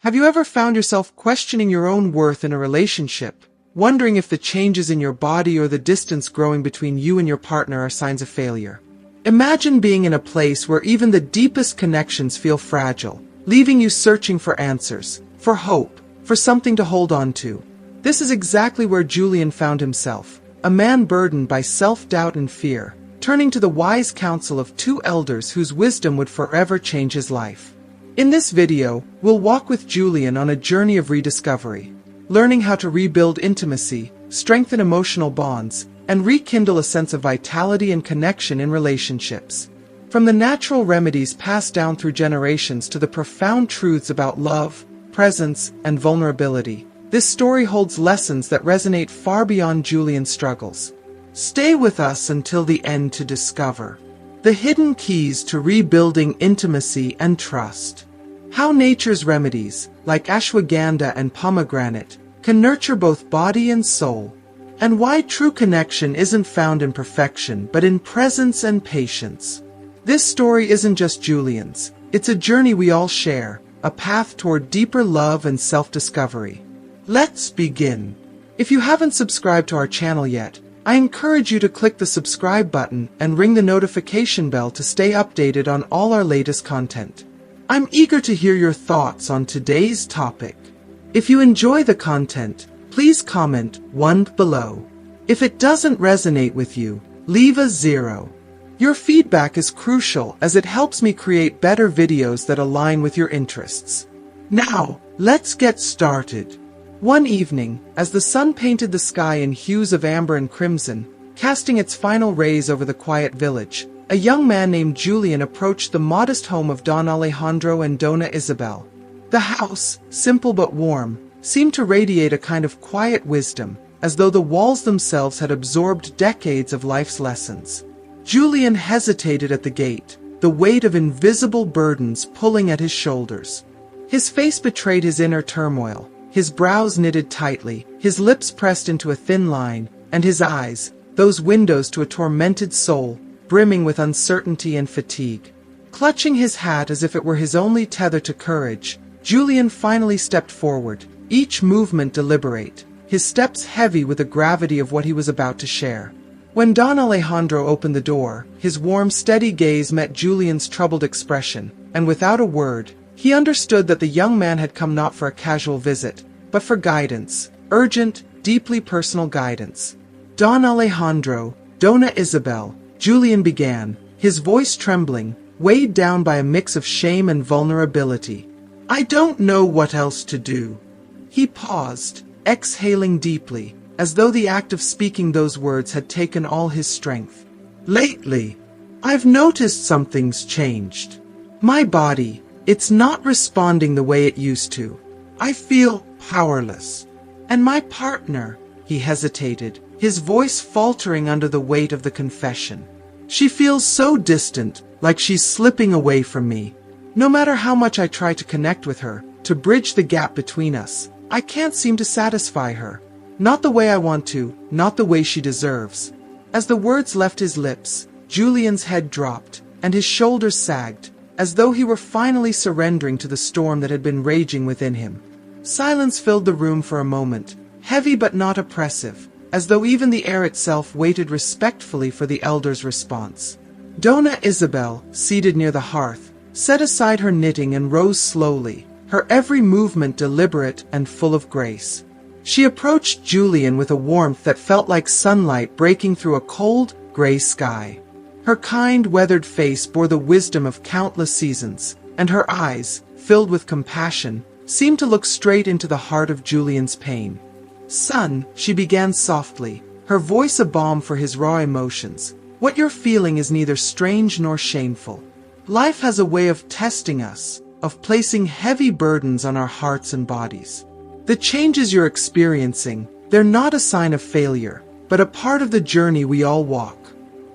Have you ever found yourself questioning your own worth in a relationship, wondering if the changes in your body or the distance growing between you and your partner are signs of failure? Imagine being in a place where even the deepest connections feel fragile, leaving you searching for answers, for hope, for something to hold on to. This is exactly where Julian found himself, a man burdened by self-doubt and fear, turning to the wise counsel of two elders whose wisdom would forever change his life. In this video, we'll walk with Julian on a journey of rediscovery, learning how to rebuild intimacy, strengthen emotional bonds, and rekindle a sense of vitality and connection in relationships. From the natural remedies passed down through generations to the profound truths about love, presence, and vulnerability, this story holds lessons that resonate far beyond Julian's struggles. Stay with us until the end to discover the hidden keys to rebuilding intimacy and trust. How nature's remedies, like ashwagandha and pomegranate, can nurture both body and soul. And why true connection isn't found in perfection but in presence and patience. This story isn't just Julian's, it's a journey we all share, a path toward deeper love and self-discovery. Let's begin. If you haven't subscribed to our channel yet, I encourage you to click the subscribe button and ring the notification bell to stay updated on all our latest content. I'm eager to hear your thoughts on today's topic. If you enjoy the content, please comment 1 below. If it doesn't resonate with you, leave a 0. Your feedback is crucial as it helps me create better videos that align with your interests. Now, let's get started. One evening, as the sun painted the sky in hues of amber and crimson, casting its final rays over the quiet village, a young man named Julian approached the modest home of Don Alejandro and Dona Isabel. The house, simple but warm, seemed to radiate a kind of quiet wisdom, as though the walls themselves had absorbed decades of life's lessons. Julian hesitated at the gate, the weight of invisible burdens pulling at his shoulders. His face betrayed his inner turmoil, his brows knitted tightly, his lips pressed into a thin line, and his eyes, those windows to a tormented soul, brimming with uncertainty and fatigue. Clutching his hat as if it were his only tether to courage, Julian finally stepped forward, each movement deliberate, his steps heavy with the gravity of what he was about to share. When Don Alejandro opened the door, his warm, steady gaze met Julian's troubled expression, and without a word, he understood that the young man had come not for a casual visit, but for guidance, urgent, deeply personal guidance. Don Alejandro, Dona Isabel, Julian began, his voice trembling, weighed down by a mix of shame and vulnerability. I don't know what else to do. He paused, exhaling deeply, as though the act of speaking those words had taken all his strength. Lately, I've noticed something's changed. My body, it's not responding the way it used to. I feel powerless. And my partner, he hesitated, his voice faltering under the weight of the confession. She feels so distant, like she's slipping away from me. No matter how much I try to connect with her, to bridge the gap between us, I can't seem to satisfy her. Not the way I want to, not the way she deserves. As the words left his lips, Julian's head dropped, and his shoulders sagged, as though he were finally surrendering to the storm that had been raging within him. Silence filled the room for a moment, heavy but not oppressive, as though even the air itself waited respectfully for the elder's response. Dona Isabel, seated near the hearth, set aside her knitting and rose slowly, her every movement deliberate and full of grace. She approached Julian with a warmth that felt like sunlight breaking through a cold, gray sky. Her kind, weathered face bore the wisdom of countless seasons, and her eyes, filled with compassion, seemed to look straight into the heart of Julian's pain. Son, she began softly, her voice a balm for his raw emotions. What you're feeling is neither strange nor shameful. Life has a way of testing us, of placing heavy burdens on our hearts and bodies. The changes you're experiencing, they're not a sign of failure, but a part of the journey we all walk.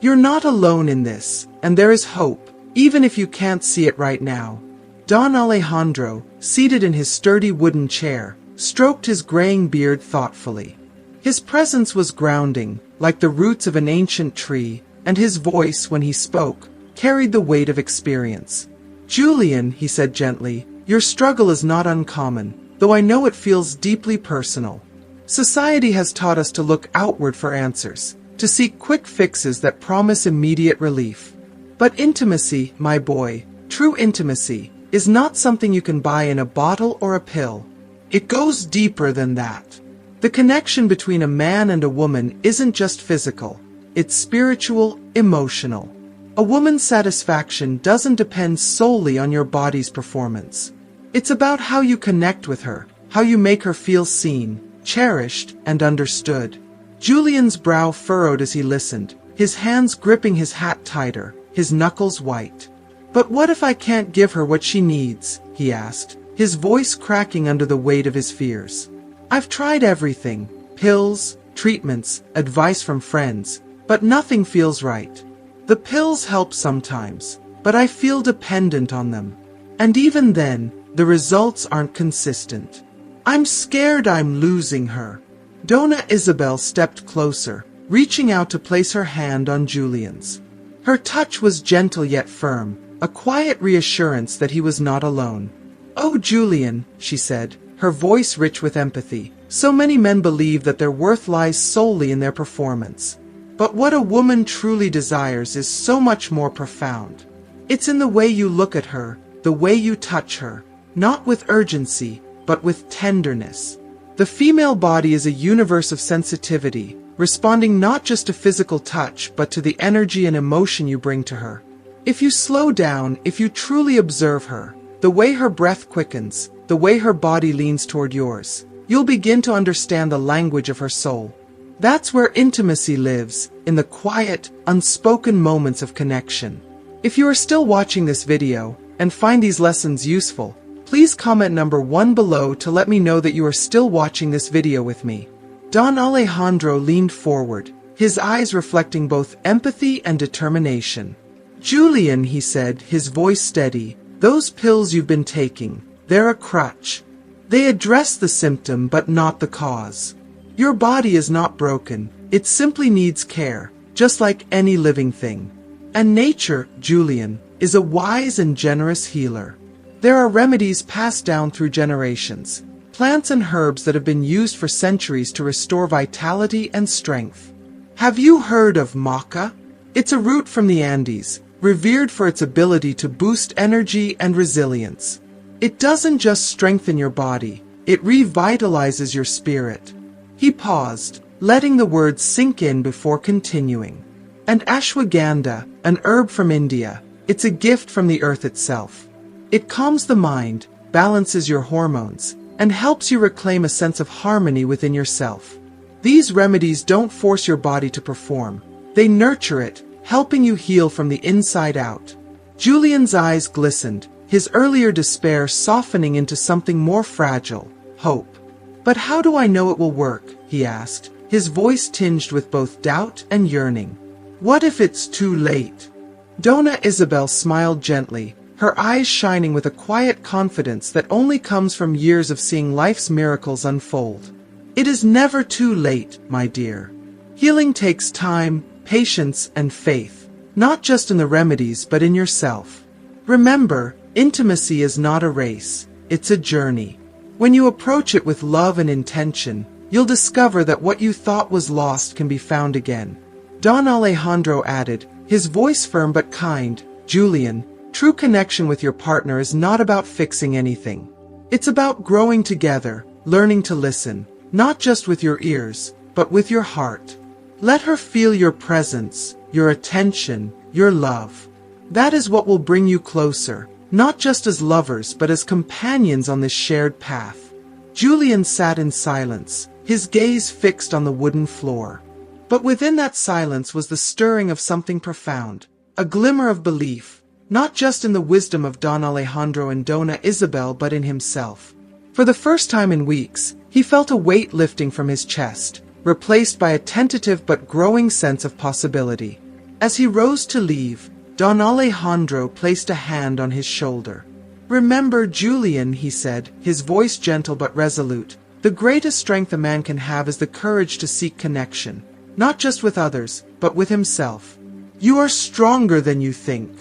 You're not alone in this, and there is hope, even if you can't see it right now. Don Alejandro, seated in his sturdy wooden chair, stroked his graying beard thoughtfully. His presence was grounding, like the roots of an ancient tree, and his voice, when he spoke, carried the weight of experience. Julian, he said gently, Your struggle is not uncommon, though I know it feels deeply personal. Society has taught us to look outward for answers, to seek quick fixes that promise immediate relief. But intimacy, my boy, true intimacy, is not something you can buy in a bottle or a pill. It goes deeper than that. The connection between a man and a woman isn't just physical. It's spiritual, emotional. A woman's satisfaction doesn't depend solely on your body's performance. It's about how you connect with her, how you make her feel seen, cherished, and understood. Julian's brow furrowed as he listened, his hands gripping his hat tighter, his knuckles white. "But what if I can't give her what she needs?" he asked, his voice cracking under the weight of his fears. "I've tried everything, pills, treatments, advice from friends, but nothing feels right. The pills help sometimes, but I feel dependent on them. And even then, the results aren't consistent. I'm scared I'm losing her." Donna Isabel stepped closer, reaching out to place her hand on Julian's. Her touch was gentle yet firm, a quiet reassurance that he was not alone. "Oh, Julian," she said, her voice rich with empathy, "so many men believe that their worth lies solely in their performance. But what a woman truly desires is so much more profound. It's in the way you look at her, the way you touch her, not with urgency, but with tenderness. The female body is a universe of sensitivity, responding not just to physical touch, but to the energy and emotion you bring to her. If you slow down, if you truly observe her, the way her breath quickens, the way her body leans toward yours, you'll begin to understand the language of her soul. That's where intimacy lives, in the quiet, unspoken moments of connection. If you are still watching this video and find these lessons useful, please comment number 1 below to let me know that you are still watching this video with me. Don Alejandro leaned forward, his eyes reflecting both empathy and determination. "Julian," he said, his voice steady, "those pills you've been taking, they're a crutch. They address the symptom but not the cause. Your body is not broken, it simply needs care, just like any living thing. And nature, Julian, is a wise and generous healer. There are remedies passed down through generations, plants and herbs that have been used for centuries to restore vitality and strength. Have you heard of maca? It's a root from the Andes, revered for its ability to boost energy and resilience. It doesn't just strengthen your body, it revitalizes your spirit." He paused, letting the words sink in before continuing. "And ashwagandha, an herb from India, it's a gift from the earth itself. It calms the mind, balances your hormones, and helps you reclaim a sense of harmony within yourself. These remedies don't force your body to perform. They nurture it, helping you heal from the inside out." Julian's eyes glistened, his earlier despair softening into something more fragile, hope. "But how do I know it will work?" he asked, his voice tinged with both doubt and yearning. "What if it's too late?" Donna Isabel smiled gently, her eyes shining with a quiet confidence that only comes from years of seeing life's miracles unfold. "It is never too late, my dear. Healing takes time, patience, and faith, not just in the remedies but in yourself. Remember, intimacy is not a race, it's a journey. When you approach it with love and intention, you'll discover that what you thought was lost can be found again." Don Alejandro added, his voice firm but kind, "Julian, true connection with your partner is not about fixing anything. It's about growing together, learning to listen, not just with your ears, but with your heart. Let her feel your presence, your attention, your love. That is what will bring you closer, not just as lovers but as companions on this shared path." Julian sat in silence, his gaze fixed on the wooden floor. But within that silence was the stirring of something profound, a glimmer of belief, not just in the wisdom of Don Alejandro and Donna Isabel but in himself. For the first time in weeks, he felt a weight lifting from his chest, replaced by a tentative but growing sense of possibility. As he rose to leave, Don Alejandro placed a hand on his shoulder. "Remember, Julian," he said, his voice gentle but resolute, "the greatest strength a man can have is the courage to seek connection, not just with others, but with himself. You are stronger than you think."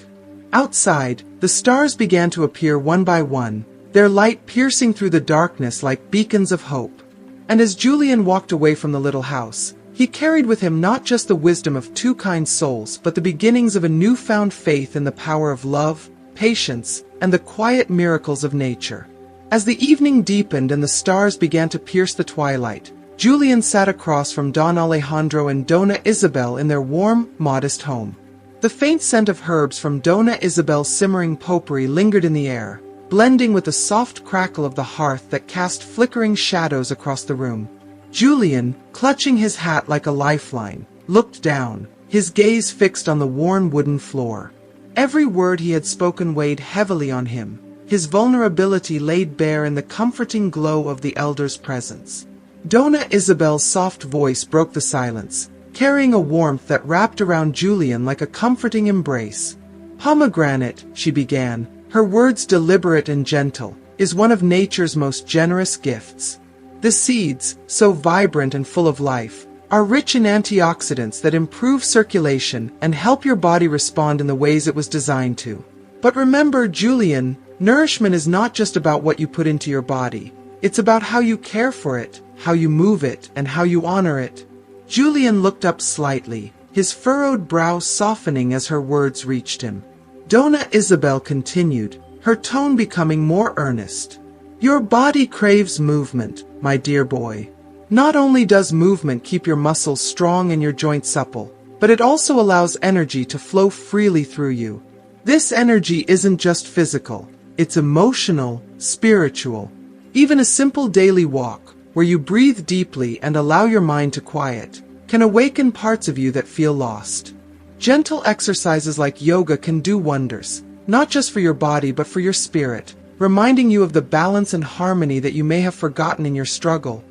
Outside, the stars began to appear one by one, their light piercing through the darkness like beacons of hope. And as Julian walked away from the little house, he carried with him not just the wisdom of two kind souls, but the beginnings of a newfound faith in the power of love, patience, and the quiet miracles of nature. As the evening deepened and the stars began to pierce the twilight, Julian sat across from Don Alejandro and Dona Isabel in their warm, modest home. The faint scent of herbs from Dona Isabel's simmering potpourri lingered in the air, blending with the soft crackle of the hearth that cast flickering shadows across the room. Julian, clutching his hat like a lifeline, looked down, his gaze fixed on the worn wooden floor. Every word he had spoken weighed heavily on him, his vulnerability laid bare in the comforting glow of the elder's presence. Dona Isabel's soft voice broke the silence, carrying a warmth that wrapped around Julian like a comforting embrace. "Pomegranate," she began, her words deliberate and gentle, "is one of nature's most generous gifts. The seeds, so vibrant and full of life, are rich in antioxidants that improve circulation and help your body respond in the ways it was designed to. But remember, Julian, nourishment is not just about what you put into your body. It's about how you care for it, how you move it, and how you honor it." Julian looked up slightly, his furrowed brow softening as her words reached him. Dona Isabel continued, her tone becoming more earnest. "Your body craves movement, my dear boy. Not only does movement keep your muscles strong and your joints supple, but it also allows energy to flow freely through you. This energy isn't just physical, it's emotional, spiritual. Even a simple daily walk, where you breathe deeply and allow your mind to quiet, can awaken parts of you that feel lost. Gentle exercises like yoga can do wonders, not just for your body but for your spirit, reminding you of the balance and harmony that you may have forgotten in your struggle."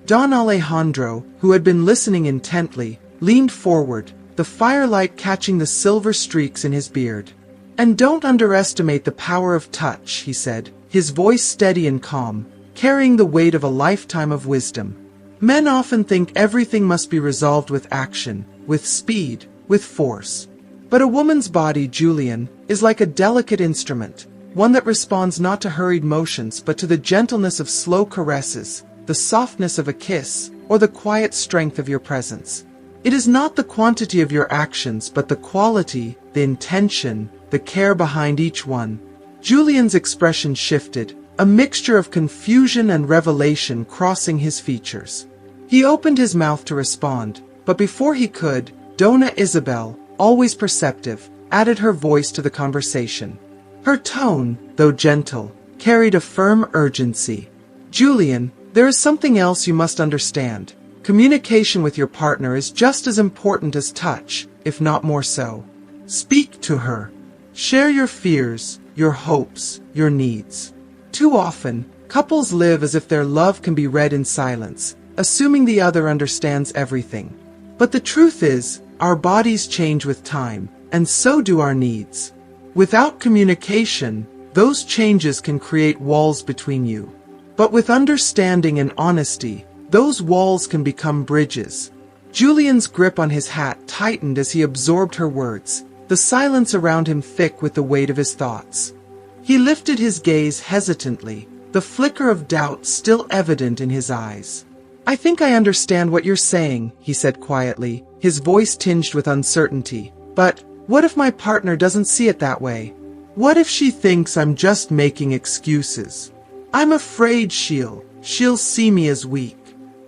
Don Alejandro, who had been listening intently, leaned forward, the firelight catching the silver streaks in his beard. "And don't underestimate the power of touch," he said, his voice steady and calm, carrying the weight of a lifetime of wisdom. "Men often think everything must be resolved with action, with speed, with force. But a woman's body, Julian, is like a delicate instrument, one that responds not to hurried motions but to the gentleness of slow caresses, the softness of a kiss, or the quiet strength of your presence. It is not the quantity of your actions but the quality, the intention, the care behind each one." Julian's expression shifted, a mixture of confusion and revelation crossing his features. He opened his mouth to respond, but before he could, Dona Isabel, always perceptive, added her voice to the conversation. Her tone, though gentle, carried a firm urgency. "Julian, there is something else you must understand. Communication with your partner is just as important as touch, if not more so. Speak to her. Share your fears, your hopes, your needs. Too often, couples live as if their love can be read in silence, assuming the other understands everything. But the truth is, our bodies change with time, and so do our needs. Without communication, those changes can create walls between you. But with understanding and honesty, those walls can become bridges." Julian's grip on his hat tightened as he absorbed her words, the silence around him thick with the weight of his thoughts. He lifted his gaze hesitantly, the flicker of doubt still evident in his eyes. "I think I understand what you're saying," he said quietly, his voice tinged with uncertainty. "But what if my partner doesn't see it that way? What if she thinks I'm just making excuses? I'm afraid she'll see me as weak."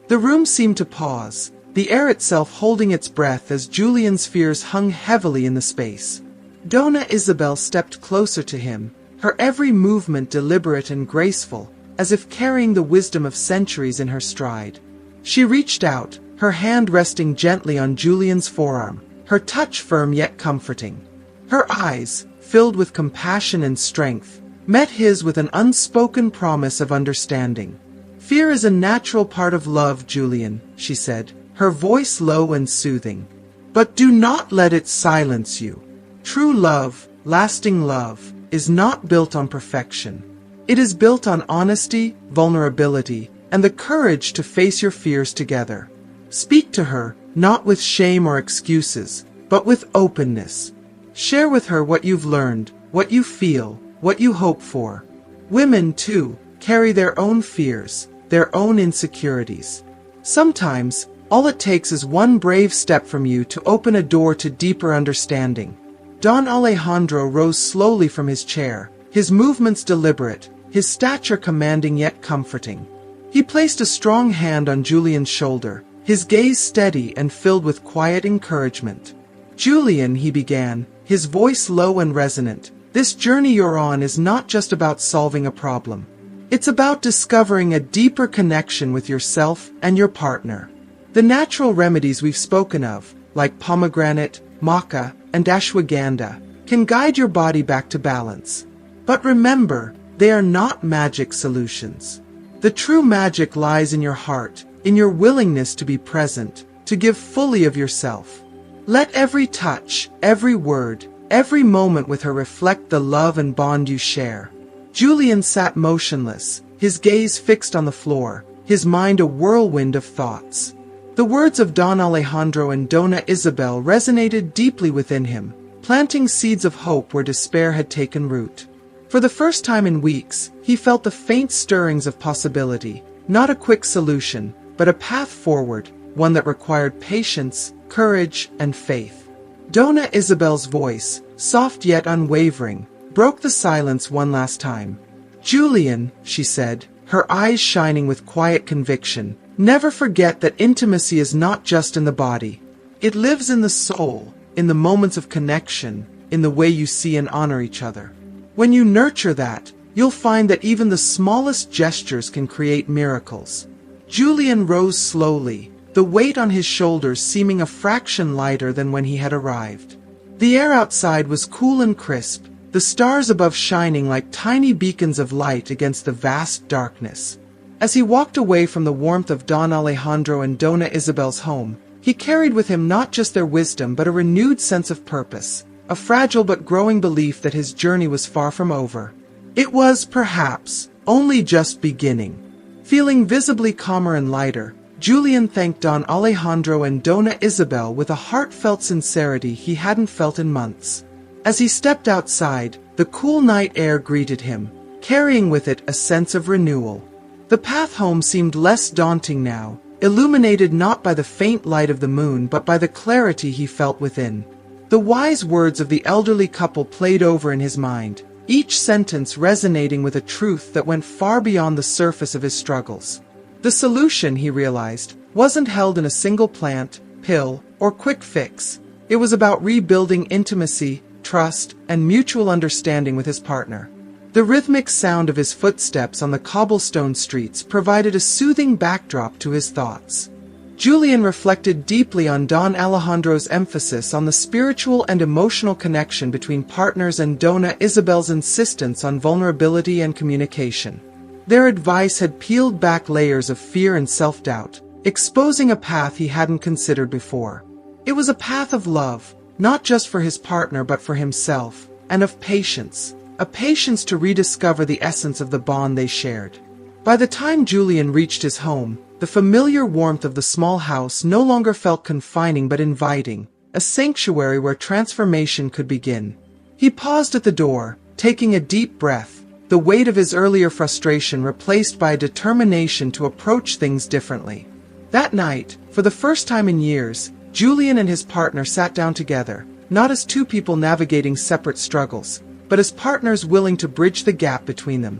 The room seemed to pause, the air itself holding its breath as Julian's fears hung heavily in the space. Dona Isabel stepped closer to him, her every movement deliberate and graceful, as if carrying the wisdom of centuries in her stride. She reached out, her hand resting gently on Julian's forearm, her touch firm yet comforting. Her eyes, filled with compassion and strength, met his with an unspoken promise of understanding. "Fear is a natural part of love, Julian," she said, her voice low and soothing. "But do not let it silence you. True love, lasting love, is not built on perfection. It is built on honesty, vulnerability, and the courage to face your fears together. Speak to her, not with shame or excuses, but with openness. Share with her what you've learned, what you feel, what you hope for. Women, too, carry their own fears, their own insecurities. Sometimes, all it takes is one brave step from you to open a door to deeper understanding. Don Alejandro rose slowly from his chair, his movements deliberate, his stature commanding yet comforting. He placed a strong hand on Julian's shoulder, his gaze steady and filled with quiet encouragement. "Julian," he began, his voice low and resonant, "this journey you're on is not just about solving a problem. It's about discovering a deeper connection with yourself and your partner. The natural remedies we've spoken of, like pomegranate, maca, and ashwagandha, can guide your body back to balance. But remember, they are not magic solutions. The true magic lies in your heart, in your willingness to be present, to give fully of yourself. Let every touch, every word, every moment with her reflect the love and bond you share." Julian sat motionless, his gaze fixed on the floor, his mind a whirlwind of thoughts. The words of Don Alejandro and Dona Isabel resonated deeply within him, planting seeds of hope where despair had taken root. For the first time in weeks, he felt the faint stirrings of possibility, not a quick solution, but a path forward, one that required patience, courage, and faith. Dona Isabel's voice, soft yet unwavering, broke the silence one last time. "Julian," she said, her eyes shining with quiet conviction, "never forget that intimacy is not just in the body. It lives in the soul, in the moments of connection, in the way you see and honor each other. When you nurture that, you'll find that even the smallest gestures can create miracles." Julian rose slowly, the weight on his shoulders seeming a fraction lighter than when he had arrived. The air outside was cool and crisp, the stars above shining like tiny beacons of light against the vast darkness. As he walked away from the warmth of Don Alejandro and Dona Isabel's home, he carried with him not just their wisdom but a renewed sense of purpose, a fragile but growing belief that his journey was far from over. It was, perhaps, only just beginning. Feeling visibly calmer and lighter, Julian thanked Don Alejandro and Dona Isabel with a heartfelt sincerity he hadn't felt in months. As he stepped outside, the cool night air greeted him, carrying with it a sense of renewal. The path home seemed less daunting now, illuminated not by the faint light of the moon but by the clarity he felt within. The wise words of the elderly couple played over in his mind, each sentence resonating with a truth that went far beyond the surface of his struggles. The solution, he realized, wasn't held in a single plant, pill, or quick fix. It was about rebuilding intimacy, trust, and mutual understanding with his partner. The rhythmic sound of his footsteps on the cobblestone streets provided a soothing backdrop to his thoughts. Julian reflected deeply on Don Alejandro's emphasis on the spiritual and emotional connection between partners and Dona Isabel's insistence on vulnerability and communication. Their advice had peeled back layers of fear and self-doubt, exposing a path he hadn't considered before. It was a path of love, not just for his partner but for himself, and of patience, a patience to rediscover the essence of the bond they shared. By the time Julian reached his home, the familiar warmth of the small house no longer felt confining but inviting, a sanctuary where transformation could begin. He paused at the door, taking a deep breath, the weight of his earlier frustration replaced by a determination to approach things differently. That night, for the first time in years, Julian and his partner sat down together, not as two people navigating separate struggles, but as partners willing to bridge the gap between them.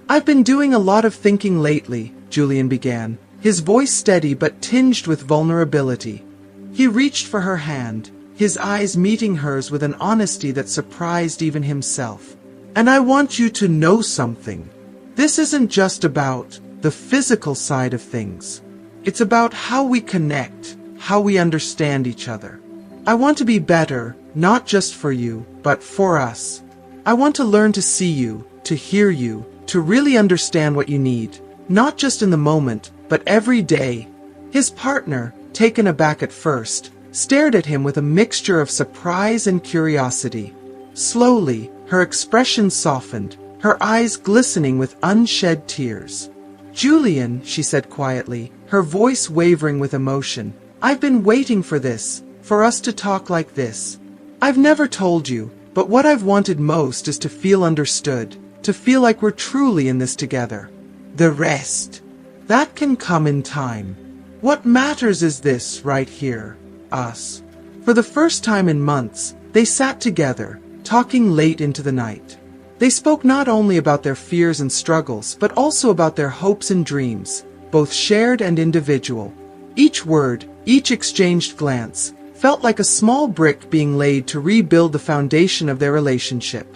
"I've been doing a lot of thinking lately," Julian began, his voice steady but tinged with vulnerability. He reached for her hand, his eyes meeting hers with an honesty that surprised even himself. "And I want you to know something. This isn't just about the physical side of things. It's about how we connect, how we understand each other. I want to be better, not just for you, but for us. I want to learn to see you, to hear you, to really understand what you need, not just in the moment, but every day." His partner, taken aback at first, stared at him with a mixture of surprise and curiosity. Slowly, her expression softened, her eyes glistening with unshed tears. "Julian," she said quietly, her voice wavering with emotion, "I've been waiting for this, for us to talk like this. I've never told you, but what I've wanted most is to feel understood, to feel like we're truly in this together. The rest, that can come in time. What matters is this right here, us. For the first time in months, they sat together, talking late into the night. They spoke not only about their fears and struggles, but also about their hopes and dreams, both shared and individual. Each word, each exchanged glance, felt like a small brick being laid to rebuild the foundation of their relationship.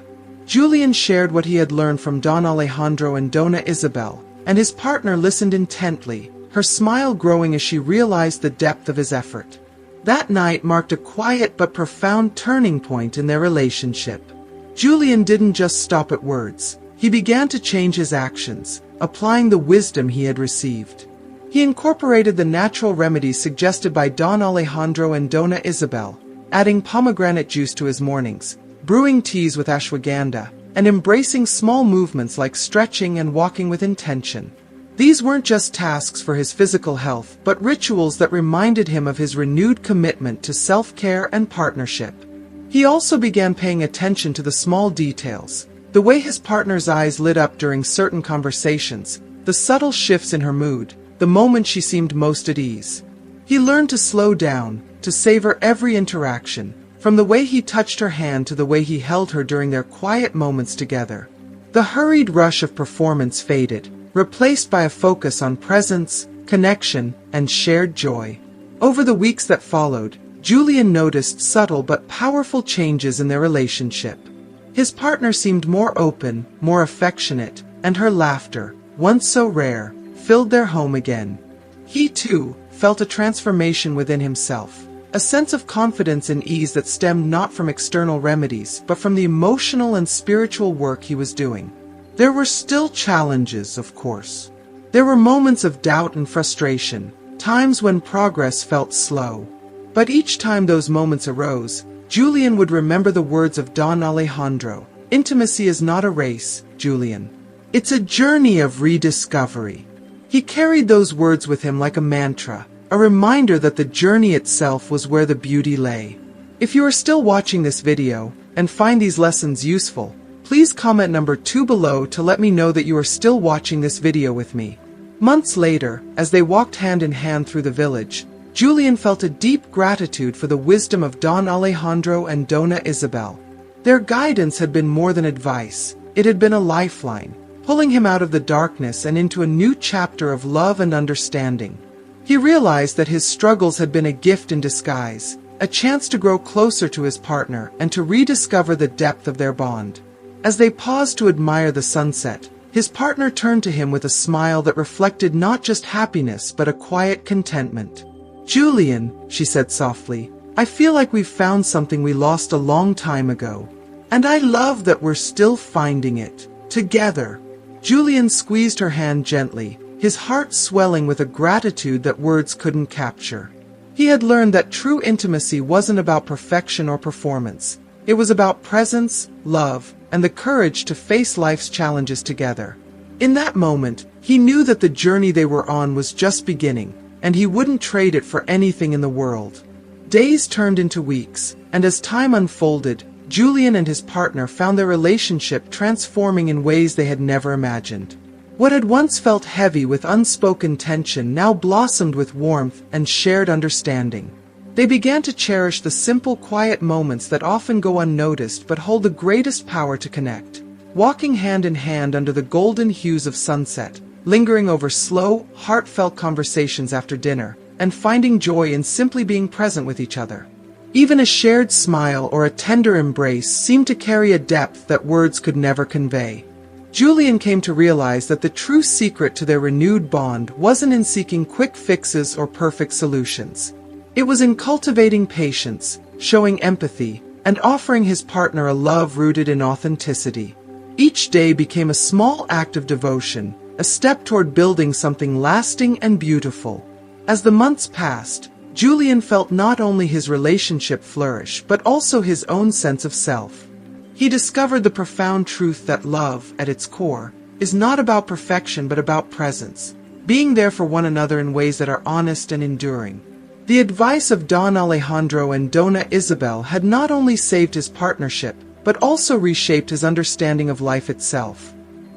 Julian shared what he had learned from Don Alejandro and Dona Isabel, and his partner listened intently, her smile growing as she realized the depth of his effort. That night marked a quiet but profound turning point in their relationship. Julian didn't just stop at words. He began to change his actions, applying the wisdom he had received. He incorporated the natural remedies suggested by Don Alejandro and Dona Isabel, adding pomegranate juice to his mornings, brewing teas with ashwagandha, and embracing small movements like stretching and walking with intention. These weren't just tasks for his physical health, but rituals that reminded him of his renewed commitment to self-care and partnership. He also began paying attention to the small details, the way his partner's eyes lit up during certain conversations, the subtle shifts in her mood, the moment she seemed most at ease. He learned to slow down, to savor every interaction, from the way he touched her hand to the way he held her during their quiet moments together. The hurried rush of performance faded, replaced by a focus on presence, connection, and shared joy. Over the weeks that followed, Julian noticed subtle but powerful changes in their relationship. His partner seemed more open, more affectionate, and her laughter, once so rare, filled their home again. He, too, felt a transformation within himself, a sense of confidence and ease that stemmed not from external remedies, but from the emotional and spiritual work he was doing. There were still challenges, of course. There were moments of doubt and frustration, times when progress felt slow. But each time those moments arose, Julian would remember the words of Don Alejandro. Intimacy is not a race, Julian. It's a journey of rediscovery. He carried those words with him like a mantra, a reminder that the journey itself was where the beauty lay. If you are still watching this video and find these lessons useful, please comment number 2 below to let me know that you are still watching this video with me. Months later, as they walked hand in hand through the village, Julian felt a deep gratitude for the wisdom of Don Alejandro and Dona Isabel. Their guidance had been more than advice. It had been a lifeline, pulling him out of the darkness and into a new chapter of love and understanding. He realized that his struggles had been a gift in disguise, a chance to grow closer to his partner and to rediscover the depth of their bond. As they paused to admire the sunset, his partner turned to him with a smile that reflected not just happiness but a quiet contentment. "Julian," she said softly, "I feel like we've found something we lost a long time ago. And I love that we're still finding it, together." Julian squeezed her hand gently, his heart swelling with a gratitude that words couldn't capture. He had learned that true intimacy wasn't about perfection or performance. It was about presence, love, and the courage to face life's challenges together. In that moment, he knew that the journey they were on was just beginning, and he wouldn't trade it for anything in the world. Days turned into weeks, and as time unfolded, Julian and his partner found their relationship transforming in ways they had never imagined. What had once felt heavy with unspoken tension now blossomed with warmth and shared understanding. They began to cherish the simple, quiet moments that often go unnoticed but hold the greatest power to connect. Walking hand in hand under the golden hues of sunset, lingering over slow, heartfelt conversations after dinner, and finding joy in simply being present with each other. Even a shared smile or a tender embrace seemed to carry a depth that words could never convey. Julian came to realize that the true secret to their renewed bond wasn't in seeking quick fixes or perfect solutions. It was in cultivating patience, showing empathy, and offering his partner a love rooted in authenticity. Each day became a small act of devotion, a step toward building something lasting and beautiful. As the months passed, Julian felt not only his relationship flourish, but also his own sense of self. He discovered the profound truth that love, at its core, is not about perfection but about presence, being there for one another in ways that are honest and enduring. The advice of Don Alejandro and Dona Isabel had not only saved his partnership, but also reshaped his understanding of life itself.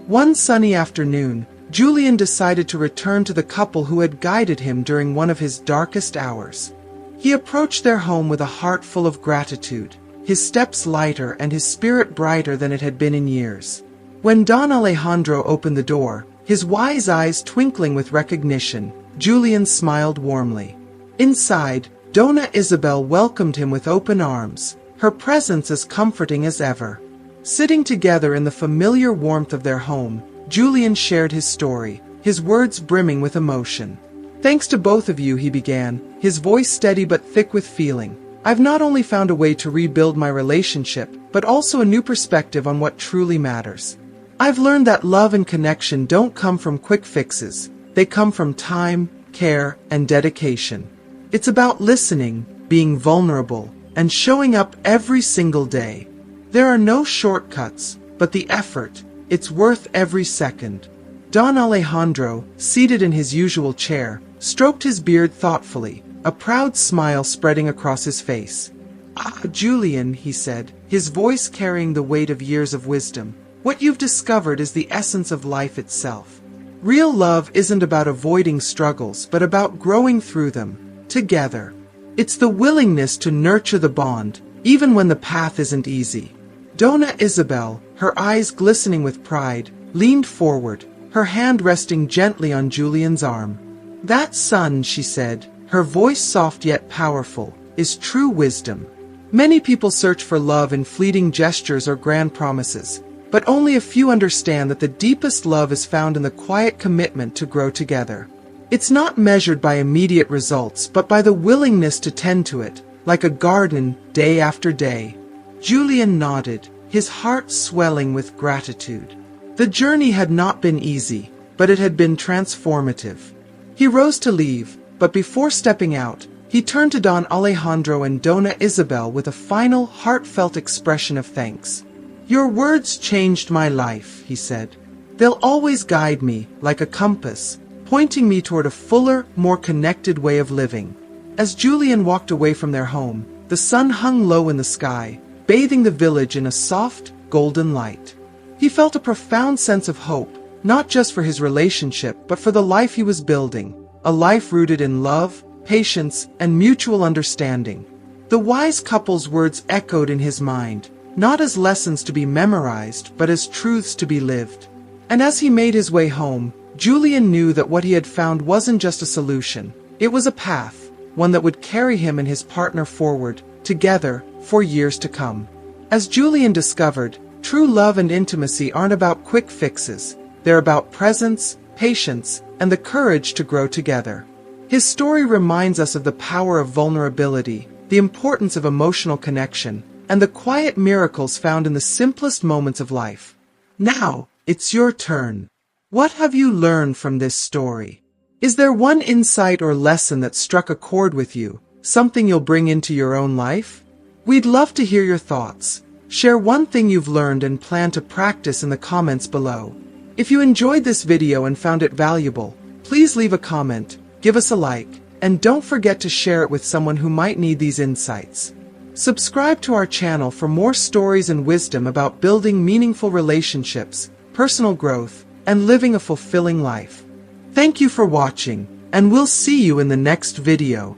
One sunny afternoon, Julian decided to return to the couple who had guided him during one of his darkest hours. He approached their home with a heart full of gratitude, his steps lighter and his spirit brighter than it had been in years. When Don Alejandro opened the door, his wise eyes twinkling with recognition, Julian smiled warmly. Inside, Dona Isabel welcomed him with open arms, her presence as comforting as ever. Sitting together in the familiar warmth of their home, Julian shared his story, his words brimming with emotion. "Thanks to both of you," he began, his voice steady but thick with feeling. "I've not only found a way to rebuild my relationship, but also a new perspective on what truly matters. I've learned that love and connection don't come from quick fixes. They come from time, care, and dedication. It's about listening, being vulnerable, and showing up every single day. There are no shortcuts, but the effort, it's worth every second." Don Alejandro, seated in his usual chair, stroked his beard thoughtfully, a proud smile spreading across his face. "Ah, Julian," he said, his voice carrying the weight of years of wisdom, "what you've discovered is the essence of life itself. Real love isn't about avoiding struggles, but about growing through them, together. It's the willingness to nurture the bond, even when the path isn't easy." Dona Isabel, her eyes glistening with pride, leaned forward, her hand resting gently on Julian's arm. "That, son," she said, her voice soft yet powerful, "is true wisdom. Many people search for love in fleeting gestures or grand promises, but only a few understand that the deepest love is found in the quiet commitment to grow together. It's not measured by immediate results, but by the willingness to tend to it, like a garden, day after day." Julian nodded, his heart swelling with gratitude. The journey had not been easy, but it had been transformative. He rose to leave, but before stepping out, he turned to Don Alejandro and Dona Isabel with a final, heartfelt expression of thanks. "Your words changed my life," he said. "They'll always guide me, like a compass, pointing me toward a fuller, more connected way of living." As Julian walked away from their home, the sun hung low in the sky, bathing the village in a soft, golden light. He felt a profound sense of hope, not just for his relationship, but for the life he was building, a life rooted in love, patience, and mutual understanding. The wise couple's words echoed in his mind, not as lessons to be memorized, but as truths to be lived. And as he made his way home, Julian knew that what he had found wasn't just a solution, it was a path, one that would carry him and his partner forward, together, for years to come. As Julian discovered, true love and intimacy aren't about quick fixes, they're about presence, patience, and the courage to grow together. His story reminds us of the power of vulnerability, the importance of emotional connection, and the quiet miracles found in the simplest moments of life. Now, it's your turn. What have you learned from this story? Is there one insight or lesson that struck a chord with you, something you'll bring into your own life? We'd love to hear your thoughts. Share one thing you've learned and plan to practice in the comments below. If you enjoyed this video and found it valuable, please leave a comment, give us a like, and don't forget to share it with someone who might need these insights. Subscribe to our channel for more stories and wisdom about building meaningful relationships, personal growth, and living a fulfilling life. Thank you for watching, and we'll see you in the next video.